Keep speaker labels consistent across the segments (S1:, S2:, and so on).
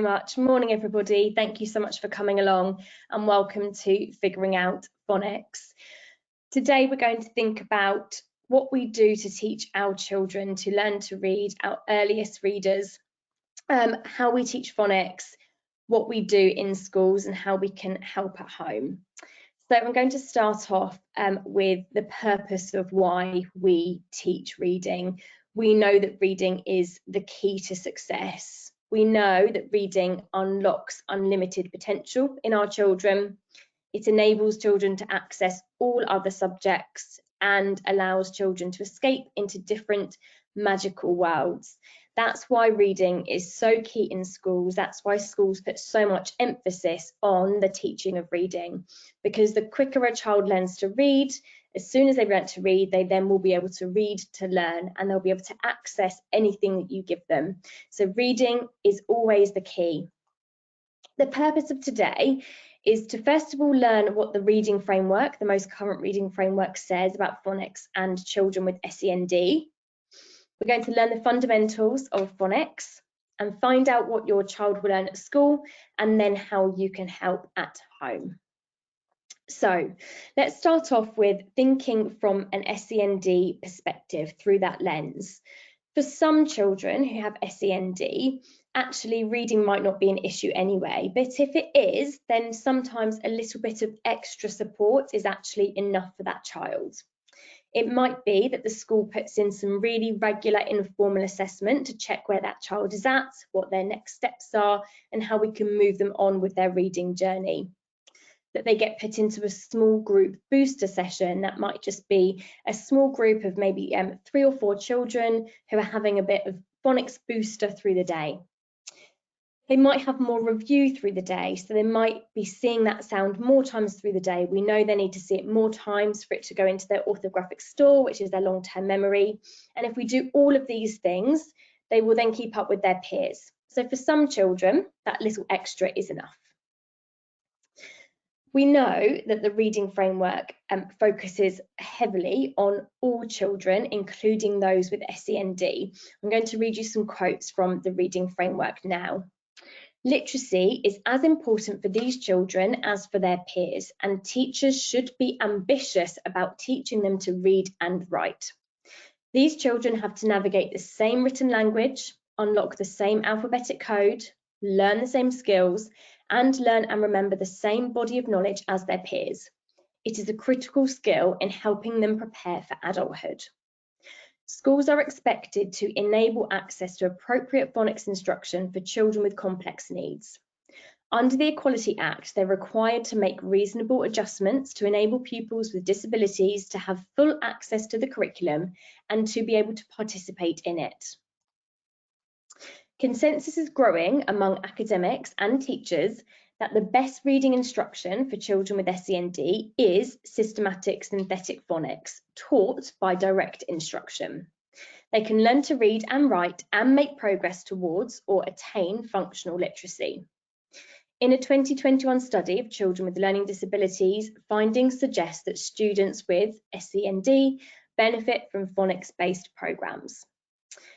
S1: Much. Morning, everybody. Thank you so much for coming along and welcome to Figuring Out Phonics. Today we're going to think about what we do to teach our children to learn to read, our earliest readers, how we teach phonics, what we do in schools and how we can help at home. So I'm going to start off with the purpose of why we teach reading. We know that reading is the key to success. We know that reading unlocks unlimited potential in our children. It enables children to access all other subjects and allows children to escape into different magical worlds. That's why reading is so key in schools. That's why schools put so much emphasis on the teaching of reading, because the quicker a child learns to read, as soon as they've learned to read, they then will be able to read to learn, and they'll be able to access anything that you give them. So reading is always the key. The purpose of today is to first of all learn what the reading framework, the most current reading framework, says about phonics and children with SEND. We're going to learn the fundamentals of phonics and find out what your child will learn at school and then how you can help at home. So let's start off with thinking from an SEND perspective through that lens. For some children who have SEND, actually reading might not be an issue anyway, but if it is, then sometimes a little bit of extra support is actually enough for that child. It might be that the school puts in some really regular informal assessment to check where that child is at, what their next steps are, and how we can move them on with their reading journey. That they get put into a small group booster session. That might just be a small group of maybe 3 or 4 children who are having a bit of phonics booster through the day. They might have more review through the day, so they might be seeing that sound more times through the day. We know they need to see it more times for it to go into their orthographic store, which is their long-term memory. And if we do all of these things, they will then keep up with their peers. So for some children, that little extra is enough. We know that the reading framework focuses heavily on all children, including those with SEND. I'm going to read you some quotes from the reading framework now. Literacy is as important for these children as for their peers, and teachers should be ambitious about teaching them to read and write. These children have to navigate the same written language, unlock the same alphabetic code, learn the same skills, and learn and remember the same body of knowledge as their peers. It is a critical skill in helping them prepare for adulthood. Schools are expected to enable access to appropriate phonics instruction for children with complex needs. Under the Equality Act, they're required to make reasonable adjustments to enable pupils with disabilities to have full access to the curriculum and to be able to participate in it. Consensus is growing among academics and teachers that the best reading instruction for children with SEND is systematic synthetic phonics, taught by direct instruction. They can learn to read and write and make progress towards or attain functional literacy. In a 2021 study of children with learning disabilities, findings suggest that students with SEND benefit from phonics-based programs.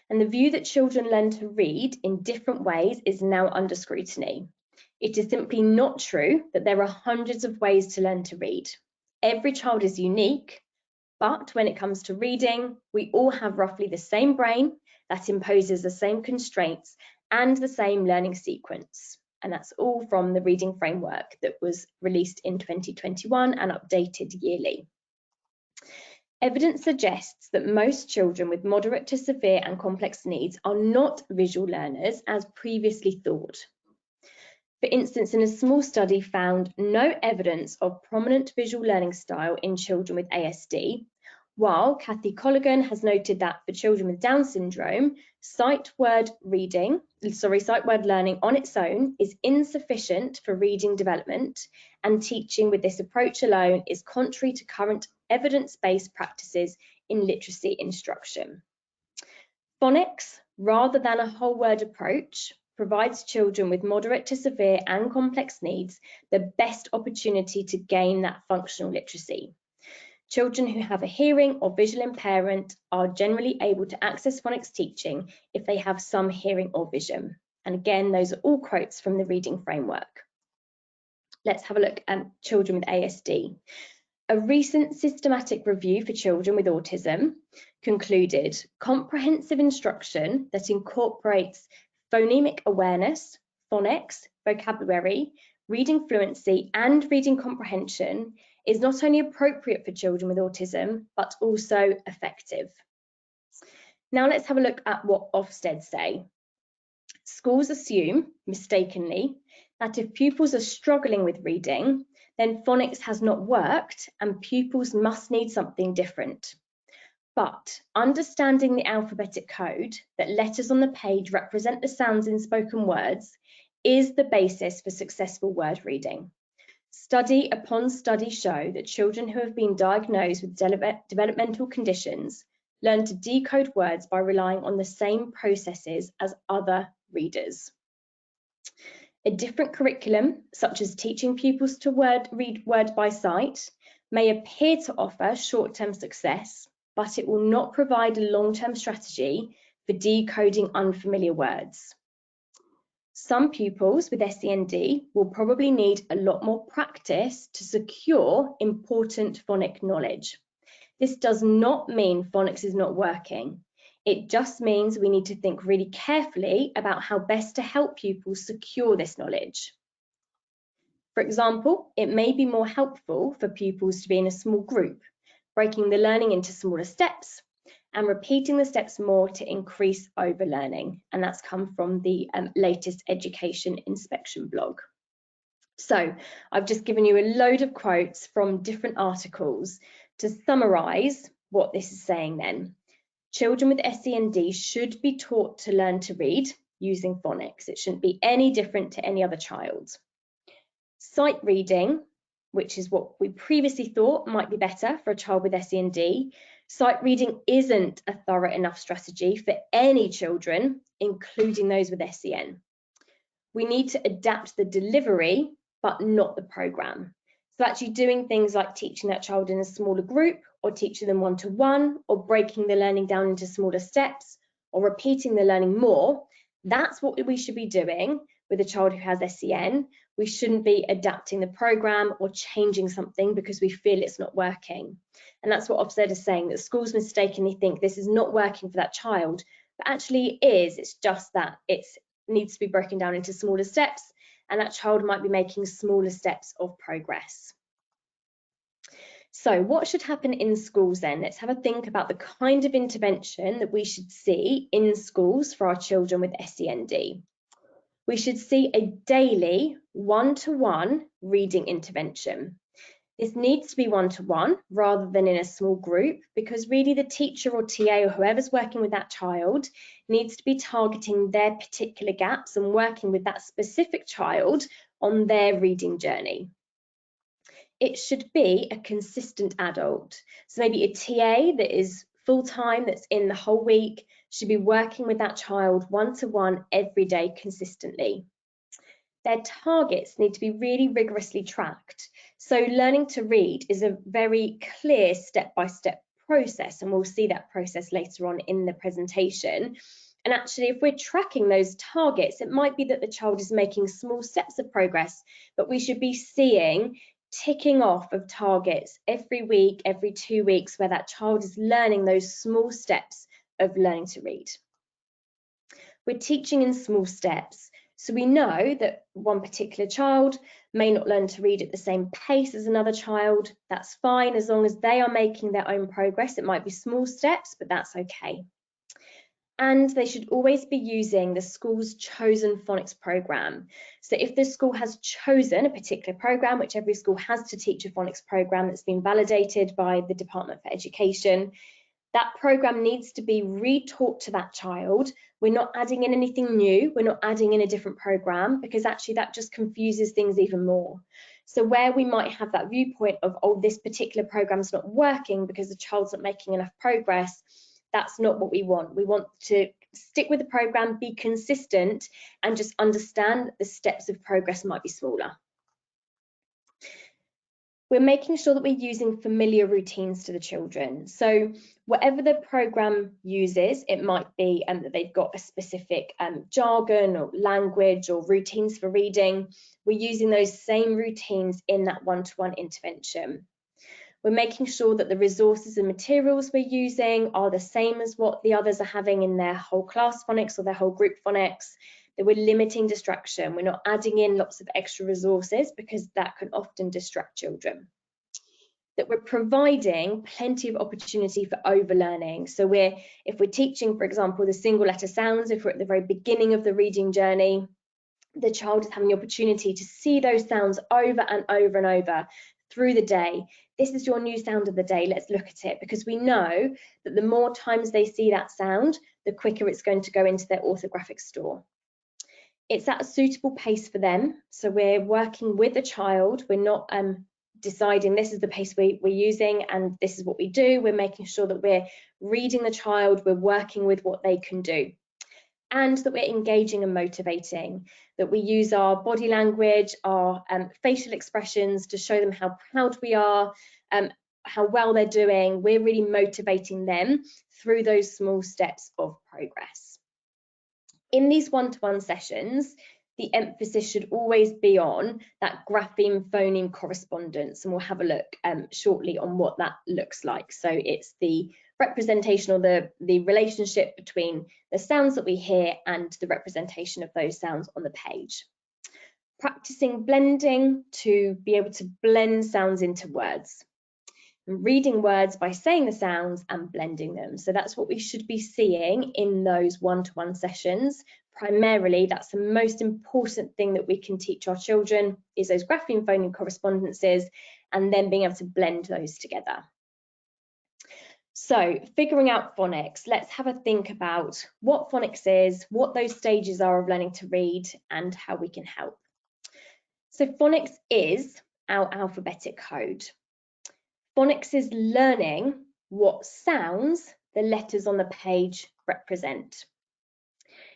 S1: And the view that children learn to read in different ways is now under scrutiny. It is simply not true that there are hundreds of ways to learn to read. Every child is unique, but when it comes to reading, we all have roughly the same brain that imposes the same constraints and the same learning sequence. And that's all from the reading framework that was released in 2021 and updated yearly. Evidence suggests that most children with moderate to severe and complex needs are not visual learners as previously thought. For instance, in a small study found no evidence of prominent visual learning style in children with ASD, while Kathy Colligan has noted that for children with Down syndrome, sight word learning on its own is insufficient for reading development, and teaching with this approach alone is contrary to current evidence-based practices in literacy instruction. Phonics, rather than a whole word approach, provides children with moderate to severe and complex needs the best opportunity to gain that functional literacy. Children who have a hearing or visual impairment are generally able to access phonics teaching if they have some hearing or vision. And again, those are all quotes from the reading framework. Let's have a look at children with ASD. A recent systematic review for children with autism concluded comprehensive instruction that incorporates phonemic awareness, phonics, vocabulary, reading fluency, and reading comprehension is not only appropriate for children with autism, but also effective. Now let's have a look at what Ofsted say. Schools assume, mistakenly, that if pupils are struggling with reading, then phonics has not worked and pupils must need something different. But understanding the alphabetic code, that letters on the page represent the sounds in spoken words, is the basis for successful word reading. Study upon study show that children who have been diagnosed with developmental conditions learn to decode words by relying on the same processes as other readers. A different curriculum, such as teaching pupils to read word by sight, may appear to offer short-term success, but it will not provide a long-term strategy for decoding unfamiliar words. Some pupils with SEND will probably need a lot more practice to secure important phonic knowledge. This does not mean phonics is not working. It just means we need to think really carefully about how best to help pupils secure this knowledge. For example, it may be more helpful for pupils to be in a small group, breaking the learning into smaller steps and repeating the steps more to increase overlearning. And that's come from the latest education inspection blog. So I've just given you a load of quotes from different articles to summarise what this is saying then. Children with SEND should be taught to learn to read using phonics. It shouldn't be any different to any other child. Sight reading, which is what we previously thought might be better for a child with SEND, sight reading isn't a thorough enough strategy for any children, including those with SEN. We need to adapt the delivery, but not the programme. So actually doing things like teaching that child in a smaller group, or teaching them one-to-one, or breaking the learning down into smaller steps, or repeating the learning more, that's what we should be doing with a child who has SEN. We shouldn't be adapting the programme or changing something because we feel it's not working. And that's what Ofsted is saying, that schools mistakenly think this is not working for that child, but actually it is. It's just that it needs to be broken down into smaller steps, and that child might be making smaller steps of progress. So what should happen in schools then? Let's have a think about the kind of intervention that we should see in schools for our children with SEND. We should see a daily one-to-one reading intervention. This needs to be one-to-one rather than in a small group, because really the teacher or TA or whoever's working with that child needs to be targeting their particular gaps and working with that specific child on their reading journey. It should be a consistent adult. So maybe a TA that is full-time, that's in the whole week, should be working with that child one-to-one every day consistently. Their targets need to be really rigorously tracked. So learning to read is a very clear step-by-step process, and we'll see that process later on in the presentation. And actually, if we're tracking those targets, it might be that the child is making small steps of progress, but we should be seeing ticking off of targets every week, every 2 weeks, where that child is learning those small steps of learning to read. We're teaching in small steps. So we know that one particular child may not learn to read at the same pace as another child. That's fine, as long as they are making their own progress. It might be small steps, but that's okay. And they should always be using the school's chosen phonics programme. So if the school has chosen a particular programme, which every school has to teach a phonics programme that's been validated by the Department for Education, that programme needs to be retaught to that child. We're not adding in anything new, we're not adding in a different programme, because actually that just confuses things even more. So where we might have that viewpoint of, oh, this particular programme's not working because the child's not making enough progress, that's not what we want. We want to stick with the programme, be consistent, and just understand that the steps of progress might be smaller. We're making sure that we're using familiar routines to the children. So whatever the program uses, it might be that they've got a specific jargon or language or routines for reading. We're using those same routines in that one-to-one intervention. We're making sure that the resources and materials we're using are the same as what the others are having in their whole class phonics or their whole group phonics, that we're limiting distraction. We're not adding in lots of extra resources because that can often distract children. That we're providing plenty of opportunity for overlearning. So if we're teaching, for example, the single letter sounds, if we're at the very beginning of the reading journey, the child is having the opportunity to see those sounds over and over and over through the day. This is your new sound of the day, let's look at it, because we know that the more times they see that sound, the quicker it's going to go into their orthographic store. It's at a suitable pace for them, so we're working with the child. We're not deciding this is the pace we're using and this is what we do. We're making sure that we're reading the child, we're working with what they can do, and that we're engaging and motivating, that we use our body language, our facial expressions to show them how proud we are, how well they're doing. We're really motivating them through those small steps of progress. In these one-to-one sessions, the emphasis should always be on that grapheme-phoneme correspondence, and we'll have a look shortly on what that looks like. So it's the representation or the relationship between the sounds that we hear and the representation of those sounds on the page. Practicing blending to be able to blend sounds into words. And reading words by saying the sounds and blending them. So that's what we should be seeing in those one-to-one sessions. Primarily, that's the most important thing that we can teach our children, is those grapheme phoneme correspondences, and then being able to blend those together. So figuring out phonics, let's have a think about what phonics is, what those stages are of learning to read, and how we can help. So phonics is our alphabetic code. Phonics is learning what sounds the letters on the page represent.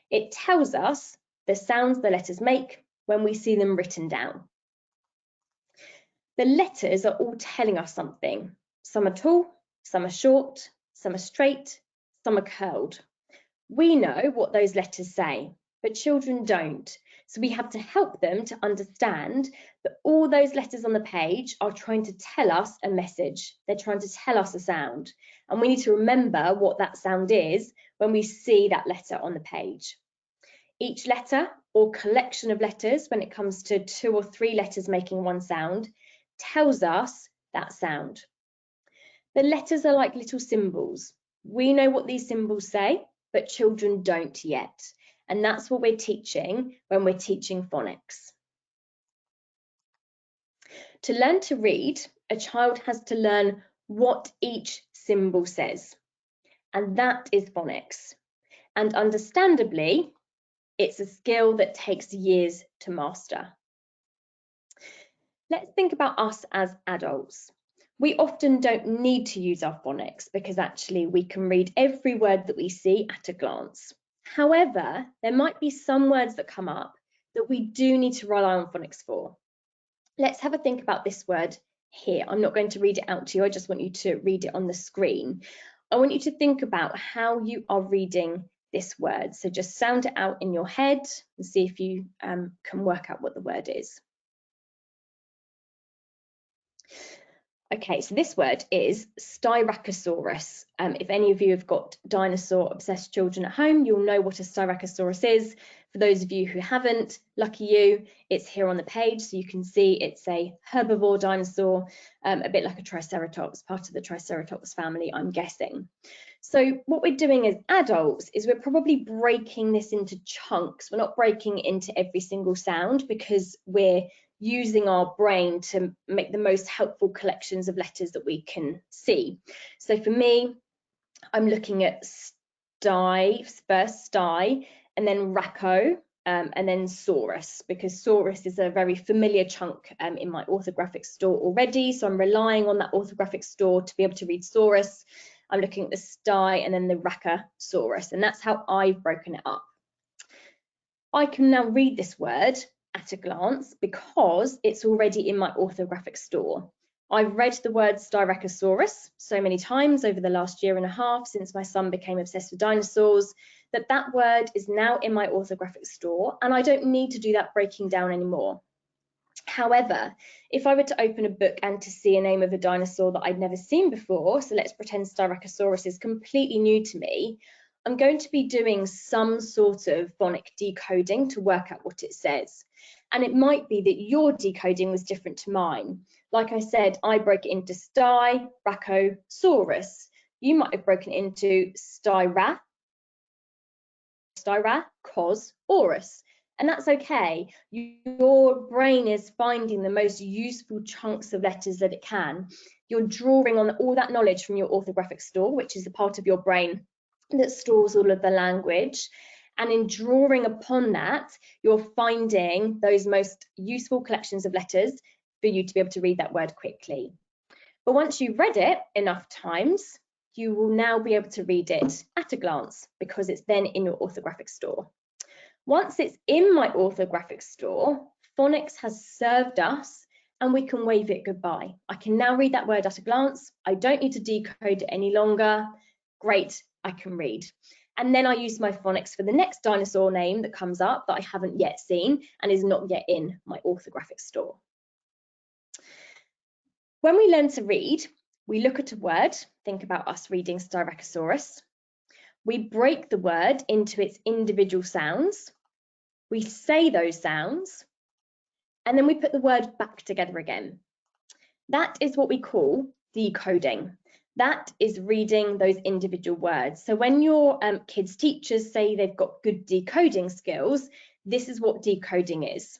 S1: It tells us the sounds the letters make when we see them written down. The letters are all telling us something. Some are tall, some are short, some are straight, some are curled. We know what those letters say, but children don't. So we have to help them to understand that all those letters on the page are trying to tell us a message. They're trying to tell us a sound. And we need to remember what that sound is when we see that letter on the page. Each letter or collection of letters, when it comes to 2 or 3 letters making one sound, tells us that sound. The letters are like little symbols. We know what these symbols say, but children don't yet. And that's what we're teaching when we're teaching phonics. To learn to read, a child has to learn what each symbol says. And that is phonics. And understandably, it's a skill that takes years to master. Let's think about us as adults. We often don't need to use our phonics because actually we can read every word that we see at a glance. However, there might be some words that come up that we do need to rely on phonics for. Let's have a think about this word here. I'm not going to read it out to you, I just want you to read it on the screen. I want you to think about how you are reading this word. So just sound it out in your head and see if you can work out what the word is. Okay, so this word is Styracosaurus. If any of you have got dinosaur obsessed children at home, you'll know what a Styracosaurus is. For those of you who haven't, lucky you, it's here on the page, so you can see it's a herbivore dinosaur, a bit like a Triceratops, part of the Triceratops family, I'm guessing. So what we're doing as adults is we're probably breaking this into chunks. We're not breaking it into every single sound because we're using our brain to make the most helpful collections of letters that we can see. So for me, I'm looking at first sty, and then racco, and then saurus, because saurus is a very familiar chunk in my orthographic store already. So I'm relying on that orthographic store to be able to read saurus. I'm looking at the sty and then the raccosaurus, and that's how I've broken it up. I can now read this word at a glance because it's already in my orthographic store. I've read the word Styracosaurus so many times over the last year and a half since my son became obsessed with dinosaurs that that word is now in my orthographic store, and I don't need to do that breaking down anymore. However, if I were to open a book and to see a name of a dinosaur that I'd never seen before, so let's pretend Styracosaurus is completely new to me, I'm going to be doing some sort of phonic decoding to work out what it says. And it might be that your decoding was different to mine. Like I said, I broke it into Styracosaurus. You might have broken it into Styracosaurus. And that's okay. Your brain is finding the most useful chunks of letters that it can. You're drawing on all that knowledge from your orthographic store, which is the part of your brain that stores all of the language. And in drawing upon that, you're finding those most useful collections of letters for you to be able to read that word quickly. But once you've read it enough times, you will now be able to read it at a glance because it's then in your orthographic store. Once it's in my orthographic store, Phonics has served us and we can wave it goodbye. I can now read that word at a glance. I don't need to decode it any longer. Great, I can read. And then I use my Phonics for the next dinosaur name that comes up that I haven't yet seen and is not yet in my orthographic store. When we learn to read, we look at a word, think about us reading Styracosaurus. We break the word into its individual sounds. We say those sounds, and then we put the word back together again. That is what we call decoding. That is reading those individual words. So when your kids' teachers say they've got good decoding skills, this is what decoding is.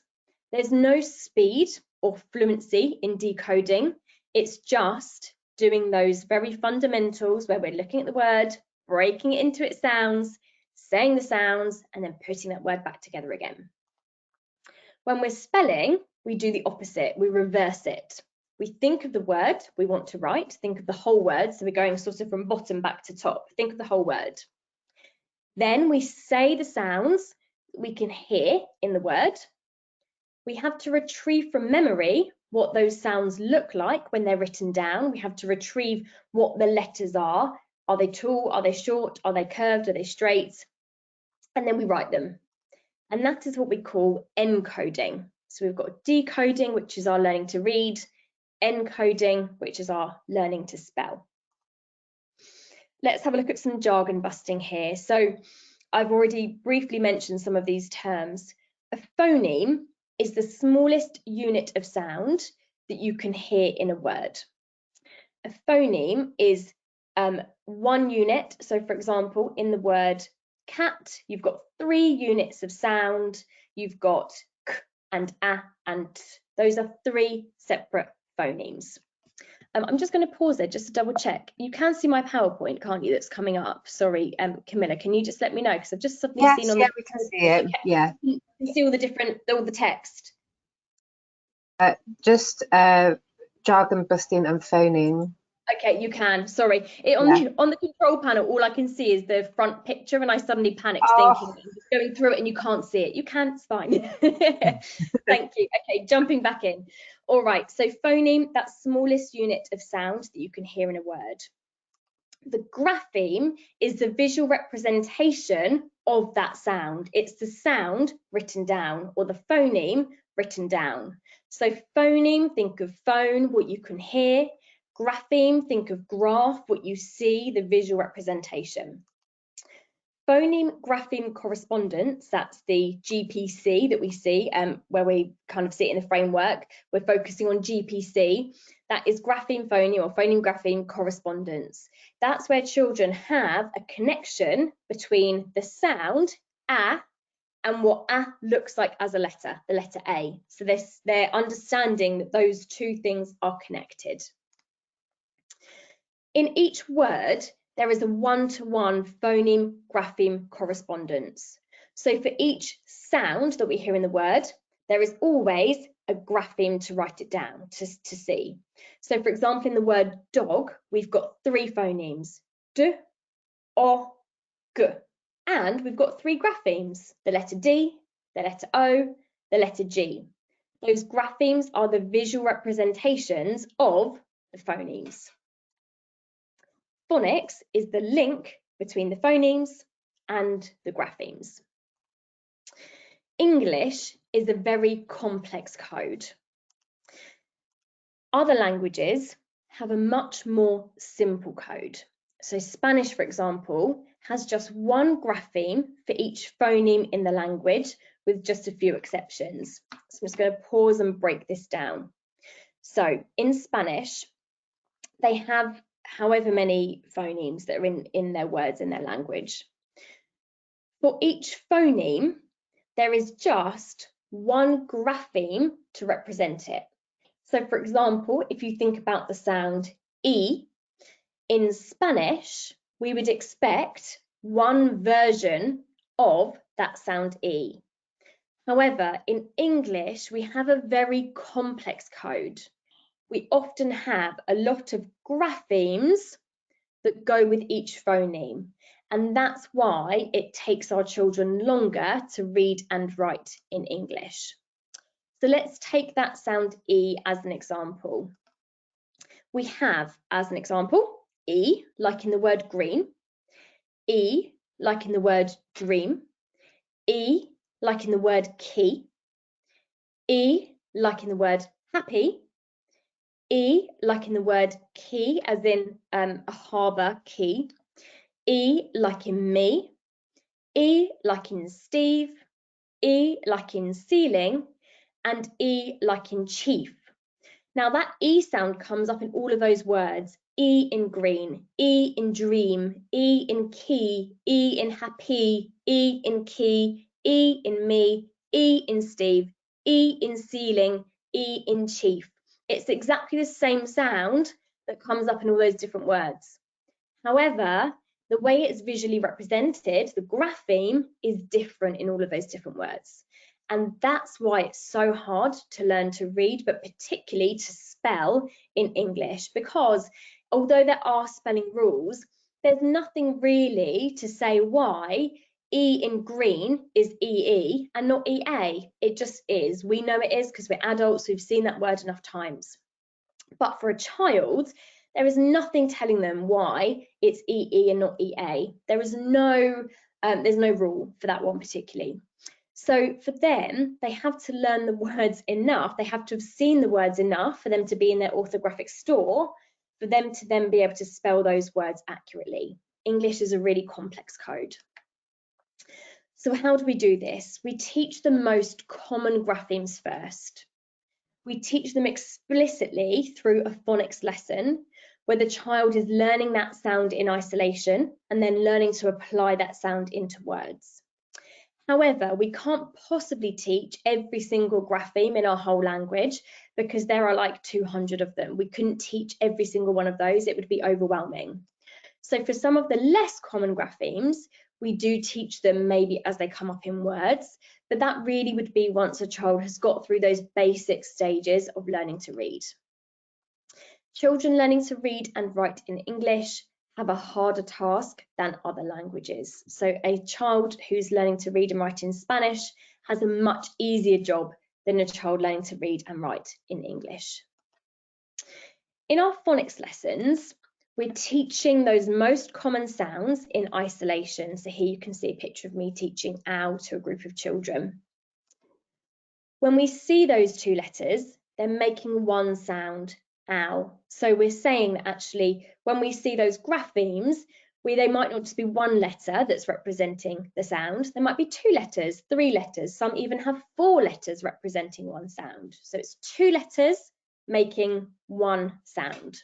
S1: There's no speed or fluency in decoding. It's just doing those very fundamentals where we're looking at the word, breaking it into its sounds, saying the sounds, and then putting that word back together again. When we're spelling, we do the opposite. We reverse it. We think of the word we want to write, think of the whole word. So we're going sort of from bottom back to top. Think of the whole word. Then we say the sounds we can hear in the word. We have to retrieve from memory what those sounds look like when they're written down. We have to retrieve what the letters are. Are they tall? Are they short? Are they curved? Are they straight? And then we write them. And that is what we call encoding. So we've got decoding, which is our learning to read, encoding, which is our learning to spell. Let's have a look at some jargon busting here. So I've already briefly mentioned some of these terms. A phoneme is the smallest unit of sound that you can hear in a word. A phoneme is one unit. So for example, in the word cat, you've got 3 units of sound. You've got k and a and t. Those are 3 separate phonemes. I'm just going to pause there just to double check. You can see my PowerPoint, can't you, that's coming up? Sorry, Camilla, can you just let me know? Because I've just suddenly seen on
S2: we can see it. Okay. Yeah.
S1: You can see all the text.
S2: Just jargon busting and phoneme.
S1: Okay, you can. Sorry. On the control panel, all I can see is the front picture, and I suddenly panicked thinking I'm just going through it and you can't see it. You can, it's fine. Thank you. Okay, jumping back in. All right, so phoneme, that smallest unit of sound that you can hear in a word. The grapheme is the visual representation of that sound. It's the sound written down, or the phoneme written down. So phoneme, think of phone, what you can hear. Grapheme, think of graph, what you see, the visual representation. Phoneme grapheme correspondence, that's the GPC that we see, where we kind of see it in the framework. We're focusing on GPC. That is grapheme phoneme or phoneme grapheme correspondence. That's where children have a connection between the sound a and what a looks like as a letter, the letter A. So they're understanding that those two things are connected. In each word, there is a one-to-one phoneme grapheme correspondence. So for each sound that we hear in the word, there is always a grapheme to write it down to see. So for example, in the word dog, we've got 3 phonemes, d, o, g, and we've got 3 graphemes, the letter D, the letter O, the letter G. Those graphemes are the visual representations of the phonemes. Phonics is the link between the phonemes and the graphemes. English is a very complex code. Other languages have a much more simple code. So Spanish, for example, has just one grapheme for each phoneme in the language, with just a few exceptions. So I'm just going to pause and break this down. So in Spanish, they have however many phonemes that are in their words in their language. For each phoneme, there is just one grapheme to represent it. So for example, if you think about the sound E, in Spanish, we would expect one version of that sound E. However, in English, we have a very complex code. We often have a lot of graphemes that go with each phoneme, and that's why it takes our children longer to read and write in English. So let's take that sound E as an example. We have, as an example, E, like in the word green, E, like in the word dream, E, like in the word key, E, like in the word happy, E, like in the word key, as in a harbour key, E, like in me, E, like in Steve, E, like in ceiling, and E, like in chief. Now that E sound comes up in all of those words. E in green, E in dream, E in key, E in happy, E in key, E in me, E in Steve, E in ceiling, E in chief. It's exactly the same sound that comes up in all those different words. However, the way it's visually represented, the grapheme, is different in all of those different words. And that's why it's so hard to learn to read, but particularly to spell in English, because although there are spelling rules, there's nothing really to say why E in green is EE and not EA. It just is. We know it is because we're adults, we've seen that word enough times. But for a child, there is nothing telling them why it's EE and not EA. There's no rule for that one particularly. So for them, they have to learn the words enough, they have to have seen the words enough for them to be in their orthographic store, for them to then be able to spell those words accurately. English is a really complex code. So how do we do this? We teach the most common graphemes first. We teach them explicitly through a phonics lesson, where the child is learning that sound in isolation and then learning to apply that sound into words. However, we can't possibly teach every single grapheme in our whole language because there are like 200 of them. We couldn't teach every single one of those, it would be overwhelming. So for some of the less common graphemes, we do teach them maybe as they come up in words, but that really would be once a child has got through those basic stages of learning to read. Children learning to read and write in English have a harder task than other languages. So a child who's learning to read and write in Spanish has a much easier job than a child learning to read and write in English. In our phonics lessons, we're teaching those most common sounds in isolation. So here you can see a picture of me teaching ow to a group of children. When we see those two letters, they're making one sound, ow. So we're saying that actually when we see those graphemes, they might not just be one letter that's representing the sound. There might be 2 letters, 3 letters. Some even have 4 letters representing one sound. So it's 2 letters making one sound.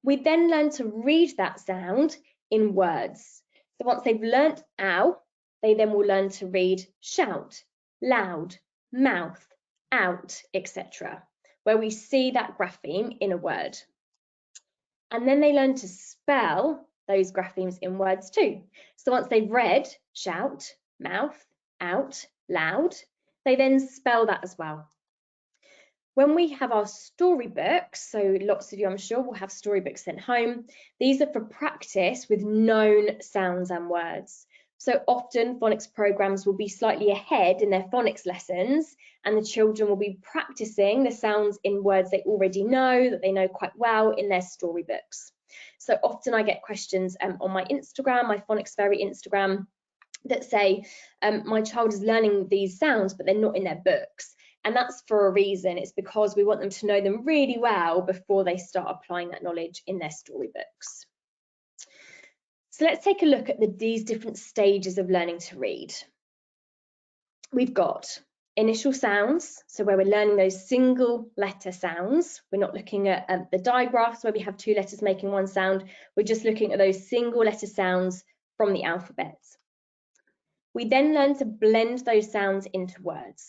S1: We then learn to read that sound in words. So once they've learnt ow, they then will learn to read shout, loud, mouth, out, etc., where we see that grapheme in a word. And then they learn to spell those graphemes in words too. So once they've read shout, mouth, out, loud, they then spell that as well. When we have our storybooks, so lots of you I'm sure will have storybooks sent home, these are for practice with known sounds and words. So often phonics programs will be slightly ahead in their phonics lessons, and the children will be practicing the sounds in words they already know, that they know quite well, in their storybooks. So often I get questions on my Instagram, my Phonics Fairy Instagram, that say my child is learning these sounds but they're not in their books, and that's for a reason. It's because we want them to know them really well before they start applying that knowledge in their storybooks. So let's take a look at these different stages of learning to read. We've got initial sounds, so where we're learning those single letter sounds. We're not looking at the digraphs where we have two letters making one sound. We're just looking at those single letter sounds from the alphabet. We then learn to blend those sounds into words,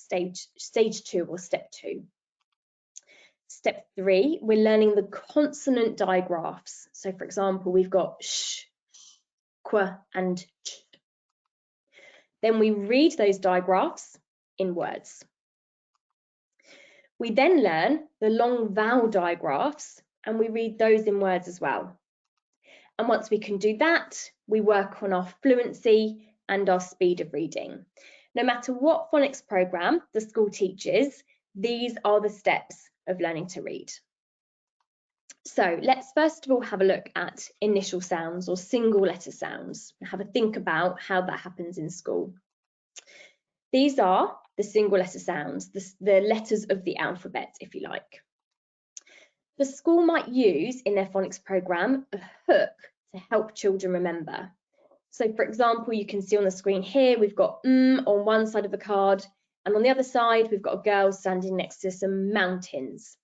S1: stage 2 or step 2. Step 3, we're learning the consonant digraphs. So for example, we've got sh, qu and ch. Then we read those digraphs in words. We then learn the long vowel digraphs and we read those in words as well. And once we can do that, we work on our fluency and our speed of reading. No matter what phonics program the school teaches, these are the steps of learning to read. So let's first of all have a look at initial sounds or single letter sounds and have a think about how that happens in school. These are the single letter sounds, the letters of the alphabet, if you like. The school might use in their phonics program a hook to help children remember. So for example, you can see on the screen here, we've got on one side of the card, and on the other side, we've got a girl standing next to some mountains.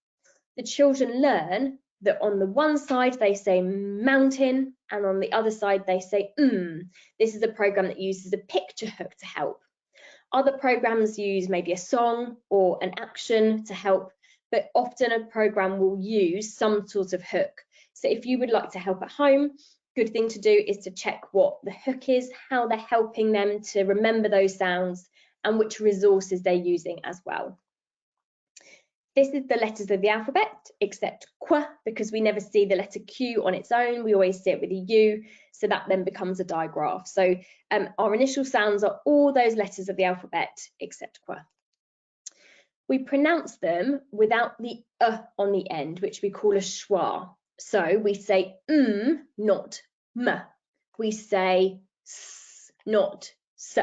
S1: The children learn that on the one side, they say mountain, and on the other side, they say This is a program that uses a picture hook to help. Other programs use maybe a song or an action to help, but often a program will use some sort of hook. So if you would like to help at home, good thing to do is to check what the hook is, how they're helping them to remember those sounds, and which resources they're using as well. This is the letters of the alphabet, except qu, because we never see the letter Q on its own. We always see it with a U, so that then becomes a digraph. So our initial sounds are all those letters of the alphabet, except qu. We pronounce them without the on the end, which we call a schwa. So we say not m. We say s, not s.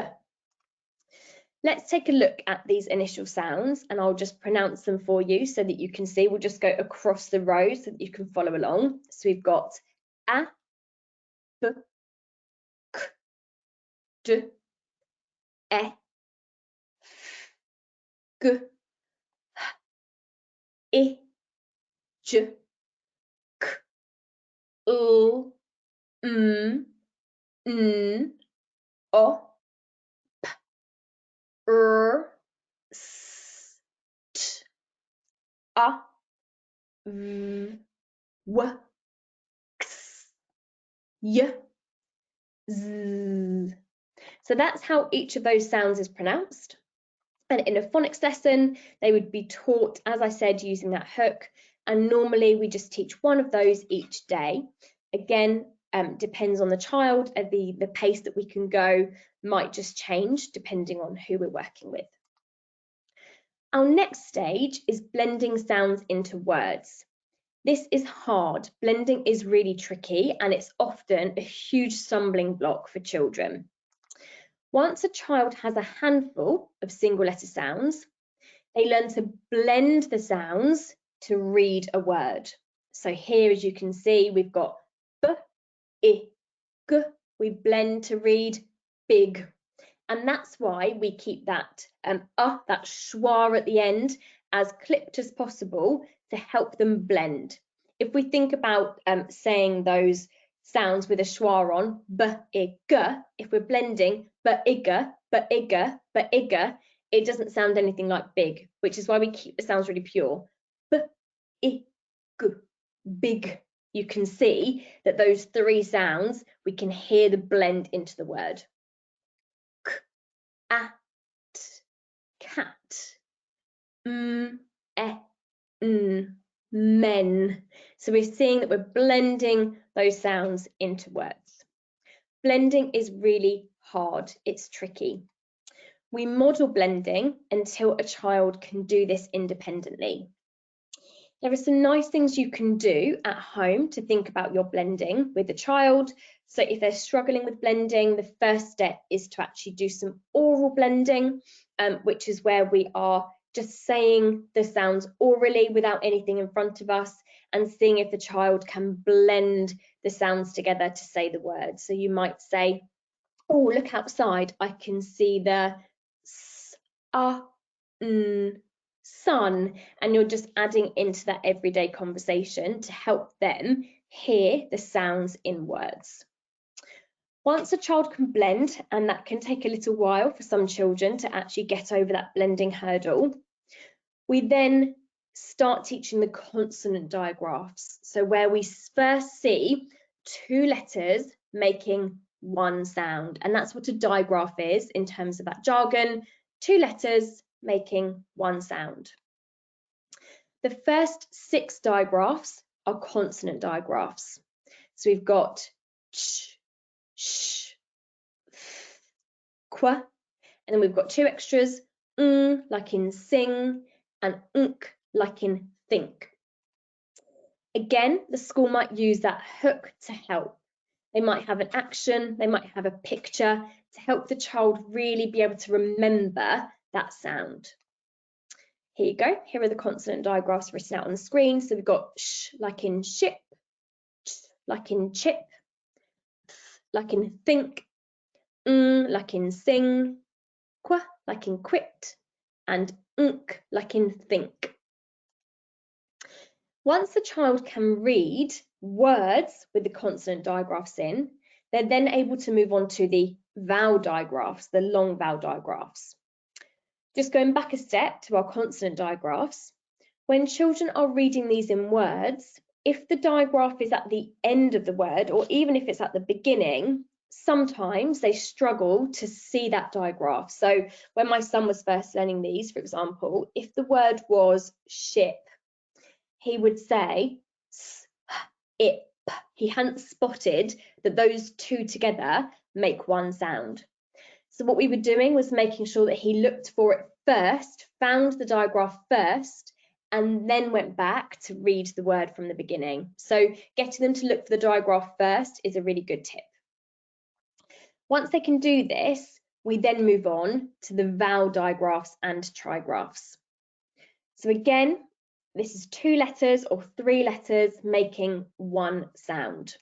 S1: Let's take a look at these initial sounds, and I'll just pronounce them for you so that you can see. We'll just go across the rows so that you can follow along. So we've got a, b, k, d, e, g, h, I, j, k, l, m, n, o, p, r, s, t, a, v, w, x, y, z. So that's how each of those sounds is pronounced. And in a phonics lesson, they would be taught, as I said, using that hook. And normally we just teach one of those each day. Again, depends on the child. The pace that we can go might just change depending on who we're working with. Our next stage is blending sounds into words. This is hard. Blending is really tricky, and it's often a huge stumbling block for children. Once a child has a handful of single letter sounds, they learn to blend the sounds to read a word. So here, as you can see, we've got b, I, g. We blend to read big. And that's why we keep that that schwa at the end, as clipped as possible to help them blend. If we think about saying those sounds with a schwa on, b, I, g, if we're blending b, I, g, b, I, g, b, I, g, it doesn't sound anything like big, which is why we keep the sounds really pure. B, I, g, big. You can see that those three sounds, we can hear the blend into the word. K, at, cat, n, men. So we're seeing that we're blending those sounds into words. Blending is really hard, it's tricky. We model blending until a child can do this independently. There are some nice things you can do at home to think about your blending with the child. So if they're struggling with blending, the first step is to actually do some oral blending, which is where we are just saying the sounds orally without anything in front of us and seeing if the child can blend the sounds together to say the words. So you might say, oh, look outside, I can see the s, sun, and you're just adding into that everyday conversation to help them hear the sounds in words. Once a child can blend, and that can take a little while for some children to actually get over that blending hurdle, we then start teaching the consonant digraphs. So where we first see two letters making one sound, and that's what a digraph is in terms of that jargon, two letters making one sound. The first 6 digraphs are consonant digraphs. So we've got ch, sh, th, qu, and then we've got 2 extras, like in sing, and unk, like in think. Again, the school might use that hook to help. They might have an action, they might have a picture to help the child really be able to remember that sound. Here you go, here are the consonant digraphs written out on the screen. So we've got sh like in ship, ch like in chip, th like in think, like in sing, qu like in quit, and unk like in think. Once the child can read words with the consonant digraphs in, they're then able to move on to the vowel digraphs, the long vowel digraphs. Just going back a step to our consonant digraphs, when children are reading these in words, if the digraph is at the end of the word, or even if it's at the beginning, sometimes they struggle to see that digraph. So when my son was first learning these, for example, if the word was ship, he would say ip. He hadn't spotted that those two together make one sound. So what we were doing was making sure that he looked for it first, found the digraph first, and then went back to read the word from the beginning. So getting them to look for the digraph first is a really good tip. Once they can do this, we then move on to the vowel digraphs and trigraphs. So again, this is 2 letters or 3 letters making one sound.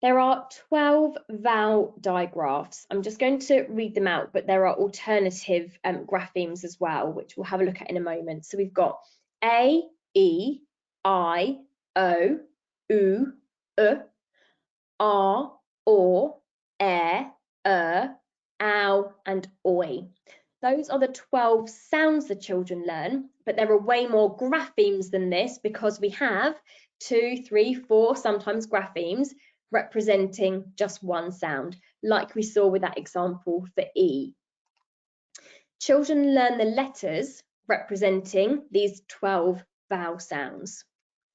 S1: There are 12 vowel digraphs. I'm just going to read them out, but there are alternative graphemes as well, which we'll have a look at in a moment. So we've got A, E, I, O, U, R, O, ow, and oi. Those are the 12 sounds the children learn, but there are way more graphemes than this because we have 2, 3, 4, sometimes graphemes representing just one sound, like we saw with that example for E. Children learn the letters representing these 12 vowel sounds,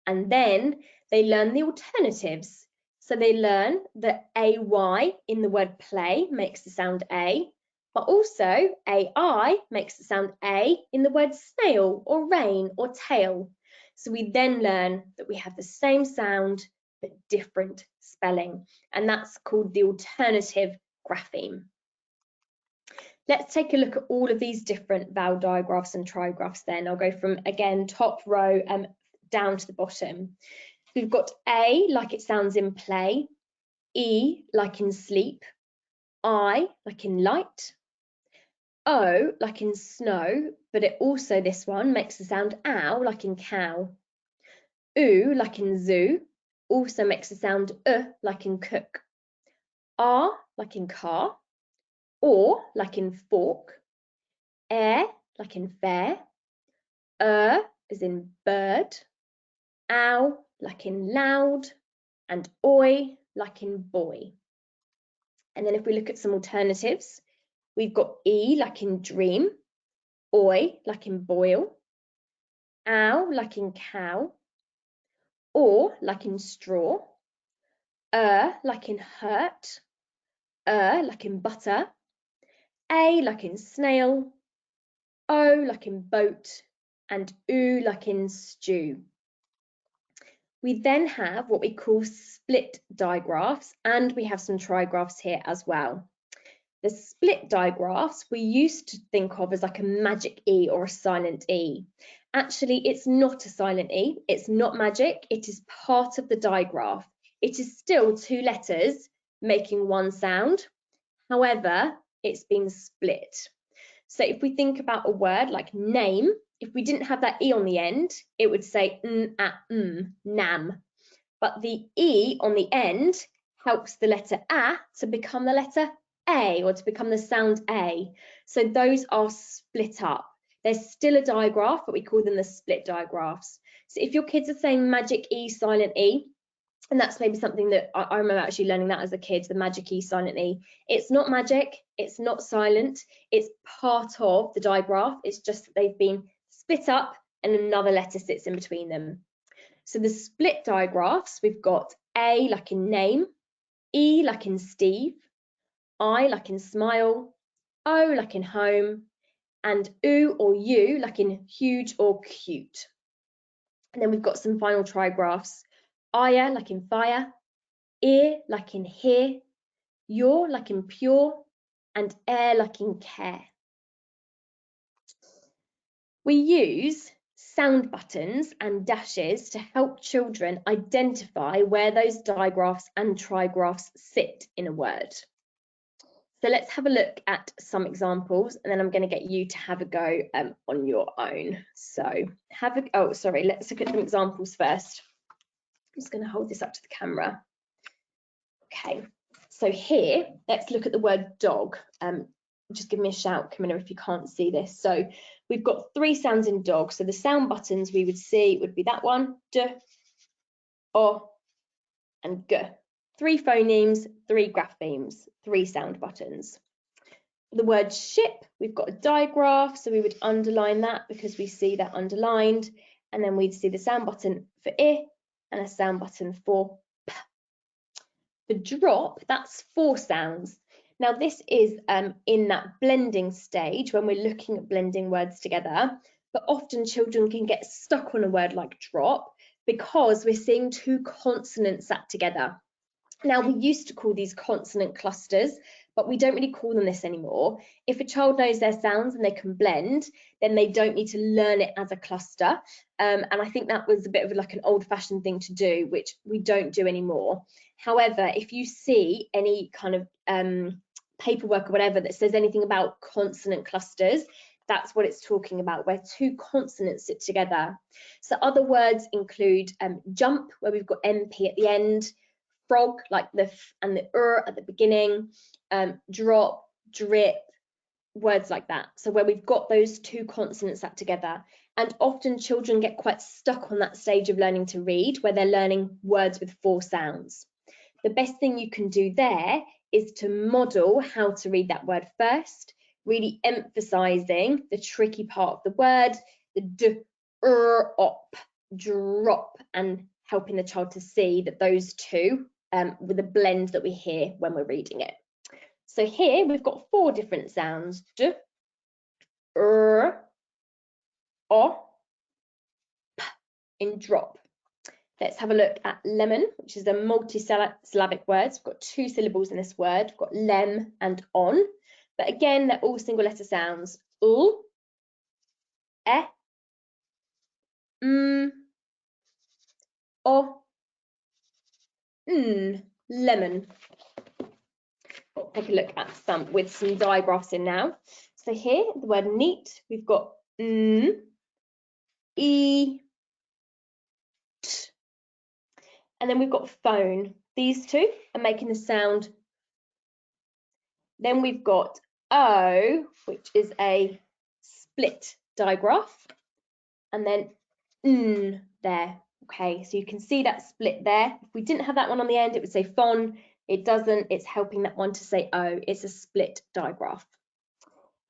S1: and then they learn the alternatives. So they learn that AY in the word play makes the sound A, but also AI makes the sound A in the word snail or rain or tail. So we then learn that we have the same sound but different spelling, and that's called the alternative grapheme. Let's take a look at all of these different vowel digraphs and trigraphs then. I'll go from, again, top row down to the bottom. We've got A like it sounds in play, E like in sleep, I like in light, O like in snow, but it also, this one, makes the sound ow like in cow, U like in zoo, also makes the sound like in cook, R like in car, or like in fork, air like in fair, as in bird, ow like in loud, and oi like in boy. And then if we look at some alternatives, we've got E like in dream, oi like in boil, ow like in cow, or like in straw, like in hurt, like in butter, A like in snail, O like in boat, and U like in stew. We then have what we call split digraphs, and we have some trigraphs here as well. The split digraphs we used to think of as like a magic E or a silent E. Actually, it's not a silent E, it's not magic, it is part of the digraph. It is still two letters making one sound. However, it's been split. So if we think about a word like name, if we didn't have that E on the end, it would say nam. But the E on the end helps the letter A to become the letter A, or to become the sound A. So those are split up. There's still a digraph, but we call them the split digraphs. So if your kids are saying magic E, silent E, and that's maybe something that I remember actually learning that as a kid, the magic E, silent E. It's not magic, it's not silent, it's part of the digraph. It's just that they've been split up and another letter sits in between them. So the split digraphs, we've got A like in name, E like in Steve, I like in smile, O like in home, and U or U like in huge or cute. And then we've got some final trigraphs. Aya like in fire, ear like in hear, your like in pure, and air like in care. We use sound buttons and dashes to help children identify where those digraphs and trigraphs sit in a word. So let's have a look at some examples, and then I'm going to get you to have a go on your own. So let's look at some examples first. I'm just going to hold this up to the camera. Okay, so here, let's look at the word dog. Just give me a shout, Camilla, if you can't see this. So we've got three sounds in dog. So the sound buttons we would see would be that one, D, O, and G. Three phonemes, three graphemes, three sound buttons. The word ship, we've got a digraph, so we would underline that because we see that underlined, and then we'd see the sound button for I and a sound button for P. The drop, that's four sounds. Now this is in that blending stage when we're looking at blending words together, but often children can get stuck on a word like drop because we're seeing two consonants sat together. Now we used to call these consonant clusters, but we don't really call them this anymore. If a child knows their sounds and they can blend, then they don't need to learn it as a cluster. And I think that was a bit of like an old-fashioned thing to do, which we don't do anymore. However, if you see any kind of paperwork or whatever that says anything about consonant clusters, that's what it's talking about, where two consonants sit together. So other words include jump, where we've got MP at the end, frog, like the F and the at the beginning, drop, drip, words like that. So where we've got those two consonants sat together. And often children get quite stuck on that stage of learning to read, where they're learning words with four sounds. The best thing you can do there is to model how to read that word first, really emphasizing the tricky part of the word, the D, op, drop, and helping the child to see that those two with a blend that we hear when we're reading it. So here we've got four different sounds, D, o, p in drop. Let's have a look at lemon, which is a multi-syllabic word. So we've got two syllables in this word. We've got lem and on, but again, they're all single letter sounds. U, e, o, lemon. We'll take a look at some with some digraphs in now. So here, the word neat, we've got e, t, and then we've got phone. These two are making the sound. Then we've got O, which is a split digraph, and then there. Okay, so you can see that split there. If we didn't have that one on the end, it would say phon. It doesn't. It's helping that one to say O. It's a split digraph.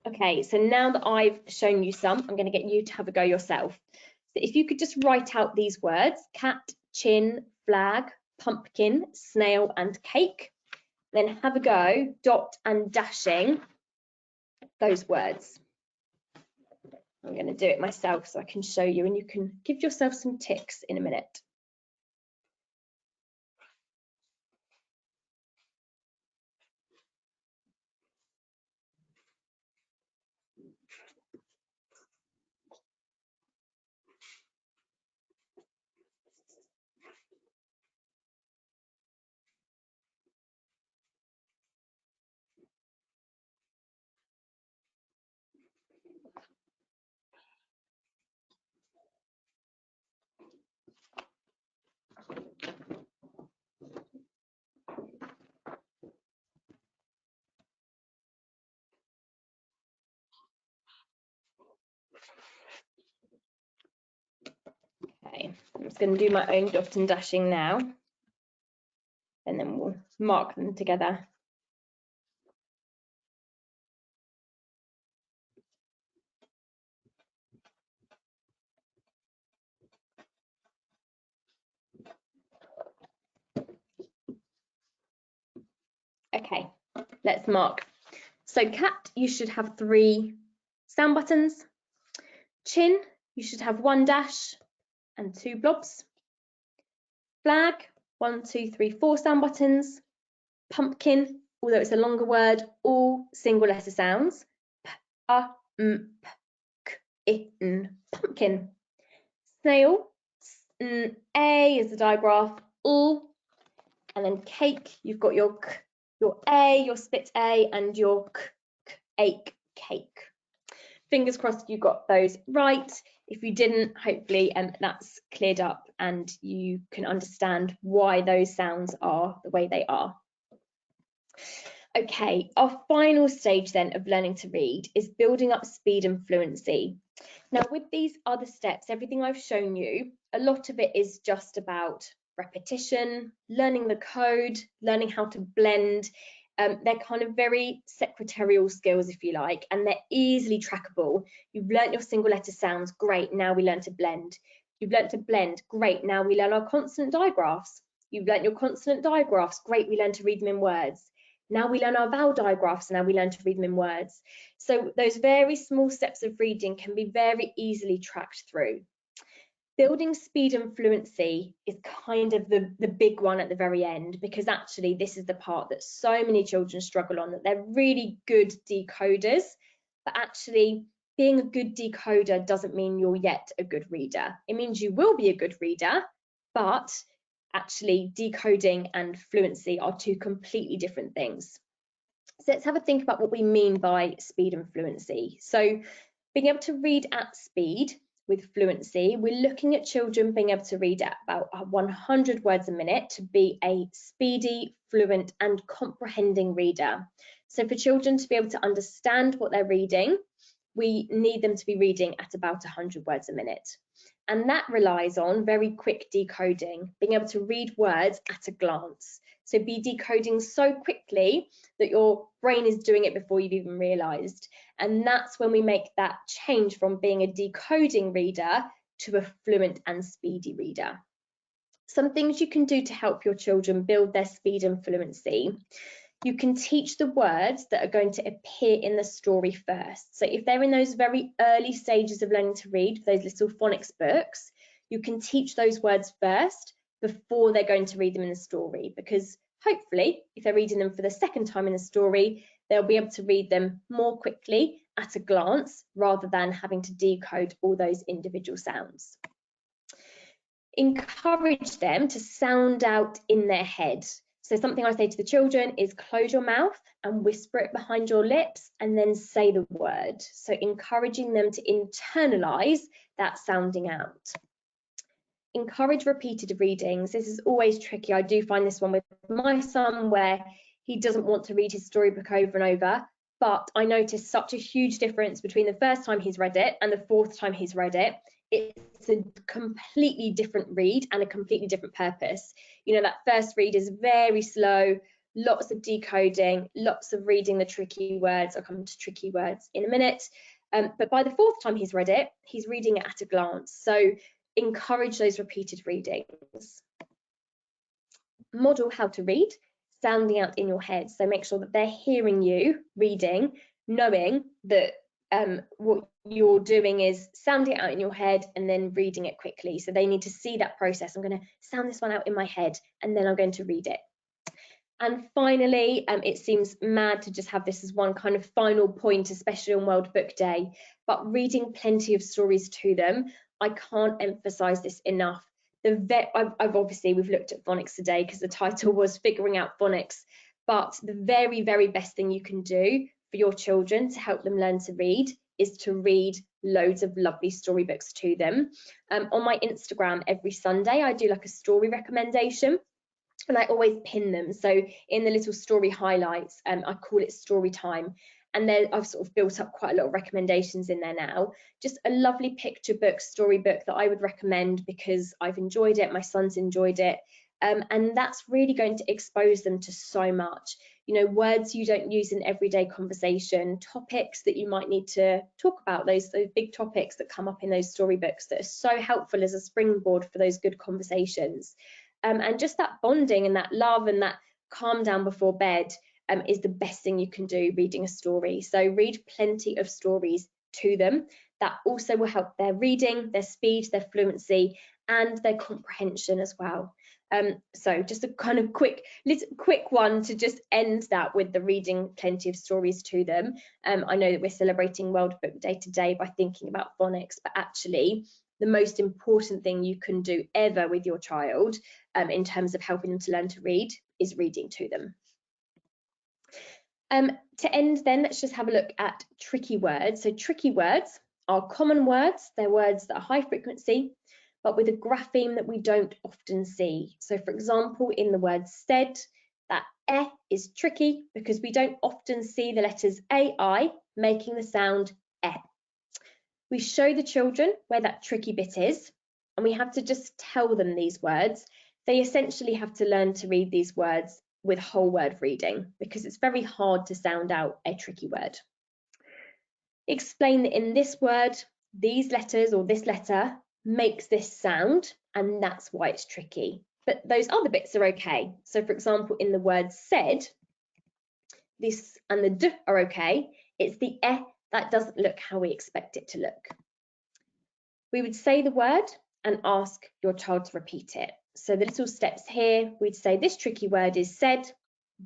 S1: Okay, so now that I've shown you some, I'm going to get you to have a go yourself. So if you could just write out these words: cat, chin, flag, pumpkin, snail, and cake. Then have a go dot and dashing those words. I'm going to do it myself so I can show you, and you can give yourself some ticks in a minute. Okay, I'm just going to do my own dot and dashing now, and then we'll mark them together. Okay, let's mark. So cat, you should have 3 sound buttons. Chin, you should have 1 dash and 2 blobs. Flag, 1, 2, 3, 4 sound buttons. Pumpkin, although it's a longer word, all single letter sounds. P, a, m, p, k, I, n, pumpkin. Snail, s, n, a is the digraph, all. And then cake, you've got your k, your a, your split a, and your k, k, ache, cake. Fingers crossed you got those right. If you didn't, hopefully that's cleared up and you can understand why those sounds are the way they are. Okay, our final stage then of learning to read is building up speed and fluency. Now with these other steps, everything I've shown you, a lot of it is just about repetition, learning the code, learning how to blend. They're kind of very secretarial skills, if you like, and they're easily trackable. You've learnt your single letter sounds, great, now we learn to blend. You've learnt to blend, great, now we learn our consonant digraphs. You've learnt your consonant digraphs, great, we learn to read them in words. Now we learn our vowel digraphs, and now we learn to read them in words. So those very small steps of reading can be very easily tracked through. Building speed and fluency is kind of the big one at the very end, because actually this is the part that so many children struggle on, that they're really good decoders, but actually being a good decoder doesn't mean you're yet a good reader. It means you will be a good reader, but actually decoding and fluency are 2 completely different things. So let's have a think about what we mean by speed and fluency. So being able to read at speed with fluency, we're looking at children being able to read at about 100 words a minute to be a speedy, fluent and comprehending reader. So for children to be able to understand what they're reading, we need them to be reading at about 100 words a minute. And that relies on very quick decoding, being able to read words at a glance. So be decoding so quickly that your brain is doing it before you've even realised. And that's when we make that change from being a decoding reader to a fluent and speedy reader. Some things you can do to help your children build their speed and fluency. You can teach the words that are going to appear in the story first. So if they're in those very early stages of learning to read, those little phonics books, you can teach those words first before they're going to read them in the story, because hopefully if they're reading them for the second time in the story, they'll be able to read them more quickly at a glance rather than having to decode all those individual sounds. Encourage them to sound out in their head. So something I say to the children is close your mouth and whisper it behind your lips and then say the word. So encouraging them to internalize that sounding out. Encourage repeated readings. This is always tricky. I do find this one with my son where he doesn't want to read his storybook over and over, but I notice such a huge difference between the first time he's read it and the 4th time he's read it. It's a completely different read and a completely different purpose. You know, that first read is very slow, lots of decoding, lots of reading the tricky words. I'll come to tricky words in a minute. But by the 4th time he's read it, he's reading it at a glance. So encourage those repeated readings. Model how to read. sounding out in your head. So make sure that they're hearing you reading, knowing that what you're doing is sounding it out in your head and then reading it quickly. So they need to see that process. I'm going to sound this one out in my head and then I'm going to read it. And finally, it seems mad to just have this as one kind of final point, especially on World Book Day, but reading plenty of stories to them. I can't emphasize this enough. I've obviously, we've looked at phonics today because the title was Figuring Out Phonics, but the very, very best thing you can do for your children to help them learn to read is to read loads of lovely storybooks to them. On my Instagram every Sunday, I do like a story recommendation. And I always pin them. So in the little story highlights, I call it story time. And then I've sort of built up quite a lot of recommendations in there now. Just a lovely picture book, storybook that I would recommend because I've enjoyed it, my son's enjoyed it. And that's really going to expose them to so much. You know, words you don't use in everyday conversation, topics that you might need to talk about, those big topics that come up in those storybooks that are so helpful as a springboard for those good conversations. And just that bonding and that love and that calm down before bed is the best thing you can do reading a story. So read plenty of stories to them. That also will help their reading, their speed, their fluency, and their comprehension as well. So just a kind of quick one to just end that with the reading plenty of stories to them. I know that we're celebrating World Book Day today by thinking about phonics, but actually the most important thing you can do ever with your child in terms of helping them to learn to read is reading to them. To end then, let's just have a look at tricky words. So tricky words are common words. They're words that are high frequency, but with a grapheme that we don't often see. So for example, in the word said, that eh is tricky because we don't often see the letters AI making the sound eh. We show the children where that tricky bit is, and we have to just tell them these words. They essentially have to learn to read these words with whole word reading because it's very hard to sound out a tricky word. Explain that in this word, these letters or this letter makes this sound, and that's why it's tricky. But those other bits are okay. So for example, in the word said, this and the d are okay. It's the eh that doesn't look how we expect it to look. We would say the word and ask your child to repeat it. So the little steps here, we'd say this tricky word is said.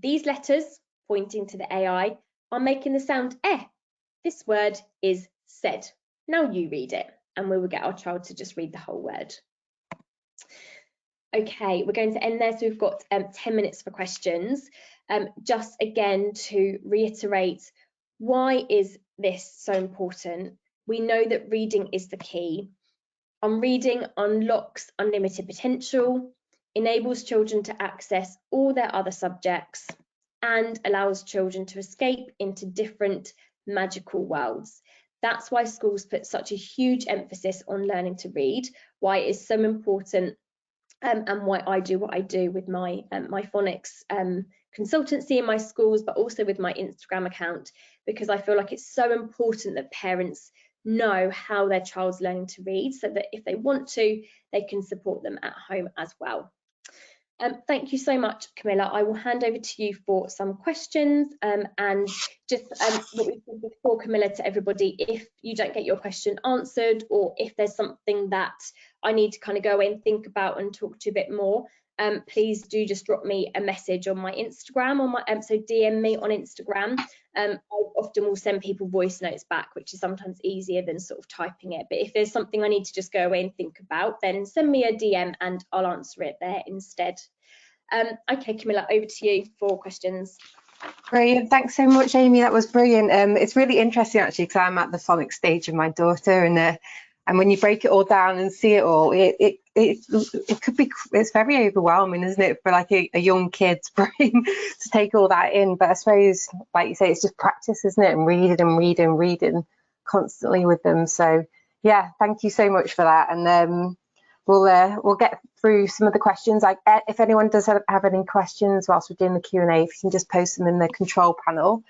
S1: These letters, pointing to the AI, are making the sound eh. This word is said. Now you read it, and we will get our child to just read the whole word. Okay, we're going to end there. So we've got 10 minutes for questions. Just again to reiterate, why is this so important? We know that reading is the key. Reading unlocks unlimited potential, enables children to access all their other subjects, and allows children to escape into different magical worlds. That's why schools put such a huge emphasis on learning to read, why it is so important, and why I do what I do with my phonics consultancy in my schools, but also with my Instagram account, because I feel like it's so important that parents know how their child's learning to read so that if they want to, they can support them at home as well. Thank you so much, Camilla. I will hand over to you for some questions, and just what we said before, Camilla, to everybody, if you don't get your question answered or if there's something that I need to kind of go away and think about and talk to you a bit more, please do just drop me a message on my Instagram, so DM me on Instagram. I often will send people voice notes back, which is sometimes easier than sort of typing it. But if there's something I need to just go away and think about, then send me a DM and I'll answer it there instead. Okay, Camilla, over to you for questions.
S2: Brilliant. Thanks so much, Amy. That was brilliant. It's really interesting, actually, because I'm at the phonics stage of my daughter, and when you break it all down and see it all, it could be, it's very overwhelming, isn't it, for like a young kid's brain to take all that in. But I suppose, like you say, it's just practice, isn't it, and reading constantly with them. So yeah, thank you so much for that. And we'll get through some of the questions. Like, if anyone does have any questions whilst we're doing the Q&A, if you can just post them in the control panel.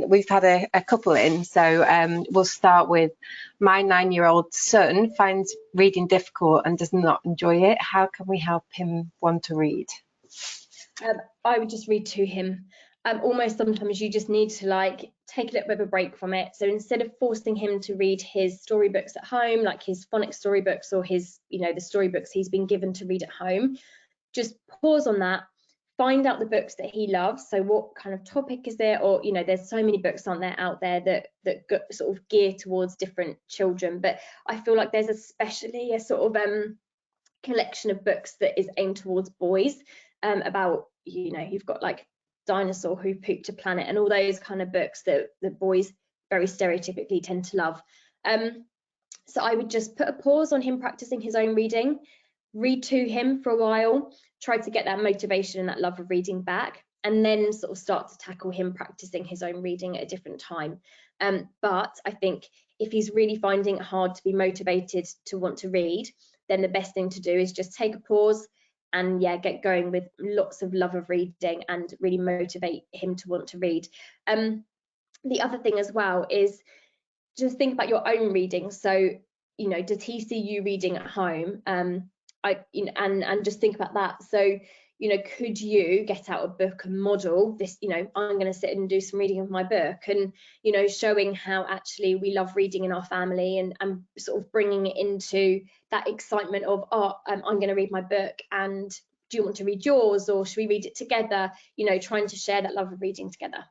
S2: We've had a couple in, so we'll start with, my 9-year-old son finds reading difficult and does not enjoy it. How can we help him want to read?
S1: I would just read to him. Almost sometimes you just need to like take a little bit of a break from it. So instead of forcing him to read his storybooks at home, like his phonics storybooks or his, the storybooks he's been given to read at home, just pause on that, find out the books that he loves. So what kind of topic is there? Or, there's so many books out there that sort of gear towards different children. But I feel like there's especially a sort of collection of books that is aimed towards boys, about, you've got like Dinosaur Who Pooped a Planet and all those kind of books that the boys very stereotypically tend to love. So I would just put a pause on him practicing his own reading, read to him for a while, try to get that motivation and that love of reading back, and then sort of start to tackle him practicing his own reading at a different time. But I think if he's really finding it hard to be motivated to want to read, then the best thing to do is just take a pause and get going with lots of love of reading and really motivate him to want to read. The other thing as well is just think about your own reading. So, does he see you reading at home? And just think about that. So, could you get out a book and model this, I'm going to sit and do some reading of my book, and, showing how actually we love reading in our family, and sort of bringing it into that excitement of, I'm going to read my book, and do you want to read yours, or should we read it together? Trying to share that love of reading together.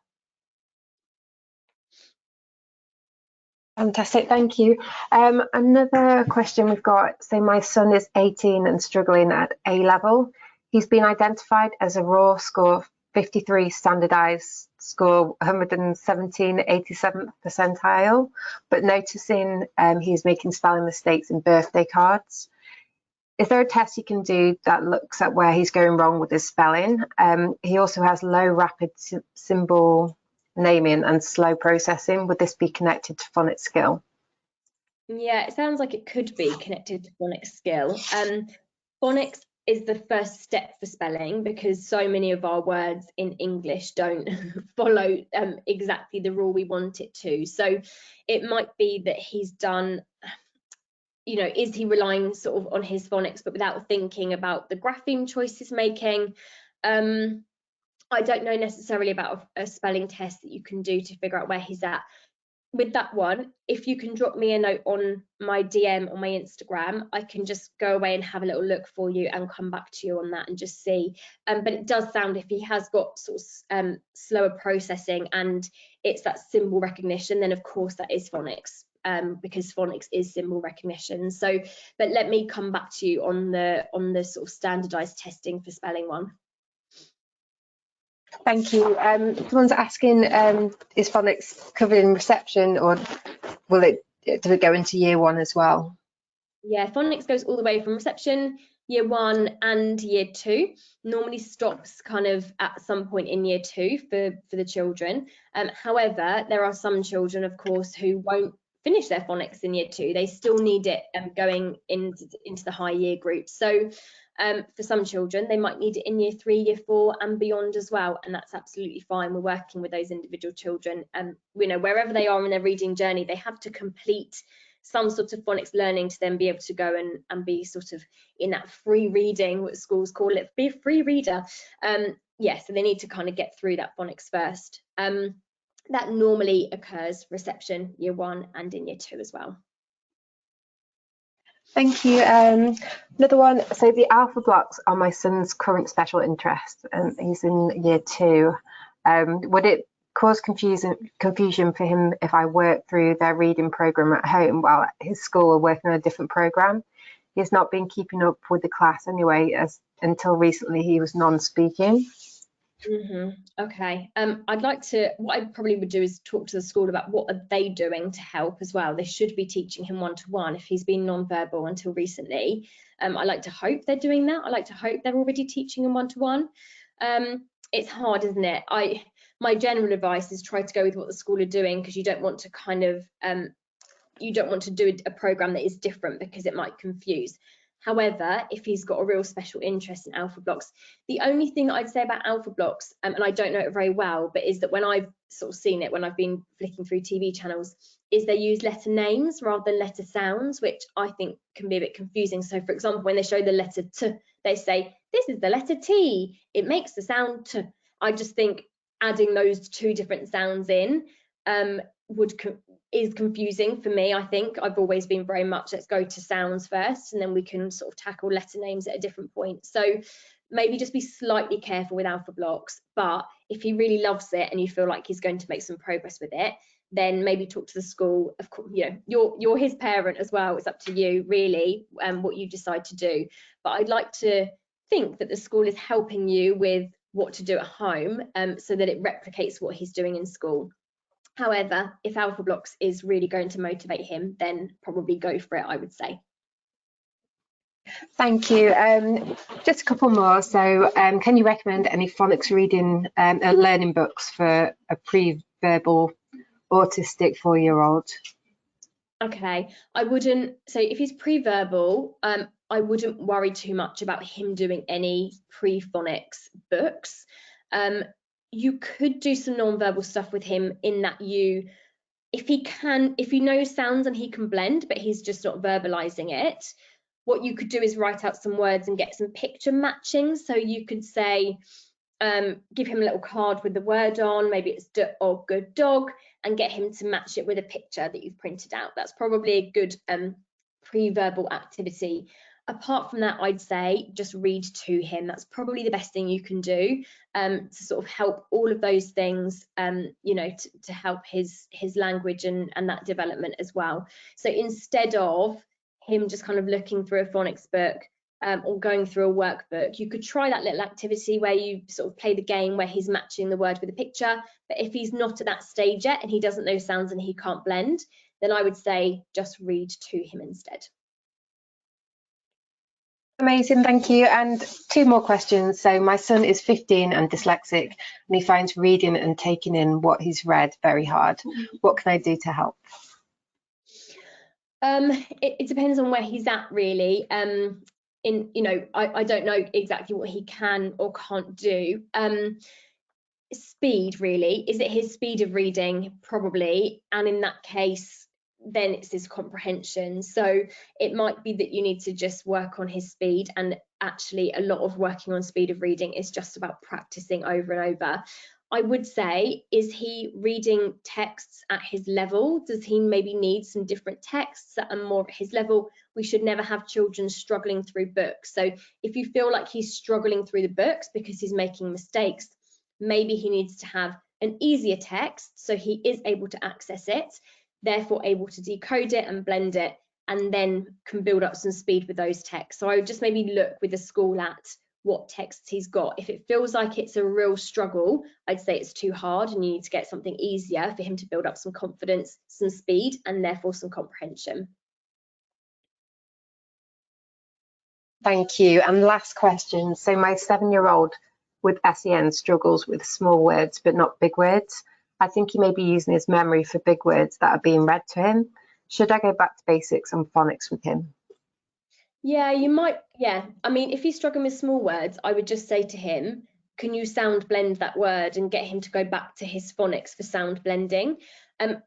S2: Fantastic, thank you. Another question we've got, so my son is 18 and struggling at A level. He's been identified as a raw score 53 standardized score 117 87th percentile, but noticing he's making spelling mistakes in birthday cards. Is there a test you can do that looks at where he's going wrong with his spelling? He also has low rapid symbol naming and slow processing. Would this be connected to phonics skill?
S1: Yeah, it sounds like it could be connected to phonics skill. Phonics is the first step for spelling, because so many of our words in English don't follow exactly the rule we want it to. So it might be that he's done, is he relying sort of on his phonics but without thinking about the grapheme choice he's making? I don't know necessarily about a spelling test that you can do to figure out where he's at. With that one, if you can drop me a note on my DM on my Instagram, I can just go away and have a little look for you and come back to you on that and just see. But it does sound, if he has got sort of slower processing and it's that symbol recognition, then of course that is phonics, because phonics is symbol recognition. So, but let me come back to you on the sort of standardized testing for spelling one.
S2: Thank you. Someone's asking, is phonics covered in reception, or does it go into year one as well?
S1: Yeah, phonics goes all the way from reception, year one and year two. Normally stops kind of at some point in year two for the children. However, there are some children, of course, who won't finish their phonics in year two. They still need it going into the high year group. So for some children, they might need it in year three, year four and beyond as well, and that's absolutely fine. We're working with those individual children, and wherever they are in their reading journey, they have to complete some sort of phonics learning to then be able to go and be sort of in that free reading, what schools call it, be a free reader. So they need to kind of get through that phonics first. That normally occurs reception, year one and in year two as well.
S2: Thank you. Another one, so the alpha blocks are my son's current special interest, and he's in year two. Would it cause confusion for him if I work through their reading program at home while at his school are working on a different program? He's not been keeping up with the class anyway, as until recently he was non-speaking.
S1: Okay. What I probably would do is talk to the school about what are they doing to help as well. They should be teaching him one-to-one if he's been non-verbal until recently. I like to hope they're doing that. I like to hope they're already teaching him one-to-one. It's hard, isn't it? My general advice is try to go with what the school are doing, because you don't want to kind of you don't want to do a program that is different, because it might confuse. However, if he's got a real special interest in alpha blocks, the only thing I'd say about alpha blocks, and I don't know it very well, but is that when I've sort of seen it, when I've been flicking through TV channels, is they use letter names rather than letter sounds, which I think can be a bit confusing. So for example, when they show the letter T, they say, this is the letter T, it makes the sound T. I just think adding those two different sounds in is confusing for me. I think I've always been very much, let's go to sounds first and then we can sort of tackle letter names at a different point. So maybe just be slightly careful with alpha blocks, but if he really loves it and you feel like he's going to make some progress with it, then maybe talk to the school. Of course, you know, you're his parent as well. It's up to you really what you decide to do. But I'd like to think that the school is helping you with what to do at home so that it replicates what he's doing in school. However, if alpha blocks is really going to motivate him, then probably go for it, I would say.
S2: Thank you. Just a couple more. So can you recommend any phonics reading learning books for a pre-verbal autistic 4-year-old?
S1: Okay, I wouldn't, so if he's pre-verbal, I wouldn't worry too much about him doing any pre-phonics books. You could do some non-verbal stuff with him in that if he knows sounds and he can blend, but he's just not verbalizing it, what you could do is write out some words and get some picture matching. So you could say, give him a little card with the word on, maybe it's d or good dog, and get him to match it with a picture that you've printed out. That's probably a good pre-verbal activity. Apart from that, I'd say just read to him. That's probably the best thing you can do to sort of help all of those things, you know, to help his language and that development as well. So instead of him just kind of looking through a phonics book or going through a workbook, you could try that little activity where you sort of play the game where he's matching the word with a picture. But if he's not at that stage yet and he doesn't know sounds and he can't blend, then I would say just read to him instead.
S2: Amazing, thank you. And 2 more questions. So my son is 15 and dyslexic, and he finds reading and taking in what he's read very hard. What can I do to help?
S1: It depends on where he's at, really. You know, I don't know exactly what he can or can't do. Speed, really. Is it his speed of reading? Probably. And in that case, then it's his comprehension. So it might be that you need to just work on his speed, and actually a lot of working on speed of reading is just about practicing over and over. I would say, is he reading texts at his level? Does he maybe need some different texts that are more at his level? We should never have children struggling through books. So if you feel like he's struggling through the books because he's making mistakes, maybe he needs to have an easier text so he is able to access it, therefore able to decode it and blend it, and then can build up some speed with those texts. So I would just maybe look with the school at what texts he's got. If it feels like it's a real struggle, I'd say it's too hard and you need to get something easier for him to build up some confidence, some speed, and therefore some comprehension.
S2: Thank you. And last question. So my 7-year-old with SEN struggles with small words but not big words. I think he may be using his memory for big words that are being read to him. Should I go back to basics on phonics with him?
S1: Yeah, you might. Yeah, I mean, if he's struggling with small words, I would just say to him, can you sound blend that word, and get him to go back to his phonics for sound blending.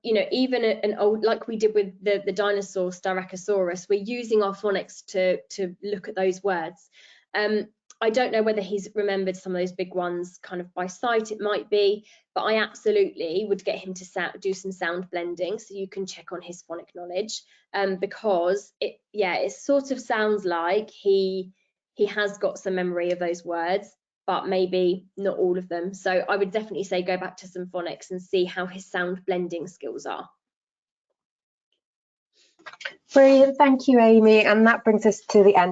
S1: You know, even an old, like we did with the dinosaur Styracosaurus, we're using our phonics to look at those words. I don't know whether he's remembered some of those big ones kind of by sight, it might be, but I absolutely would get him to do some sound blending so you can check on his phonic knowledge, because it sort of sounds like he has got some memory of those words, but maybe not all of them. So I would definitely say go back to some phonics and see how his sound blending skills are.
S2: Brilliant, thank you, Amy. And that brings us to the end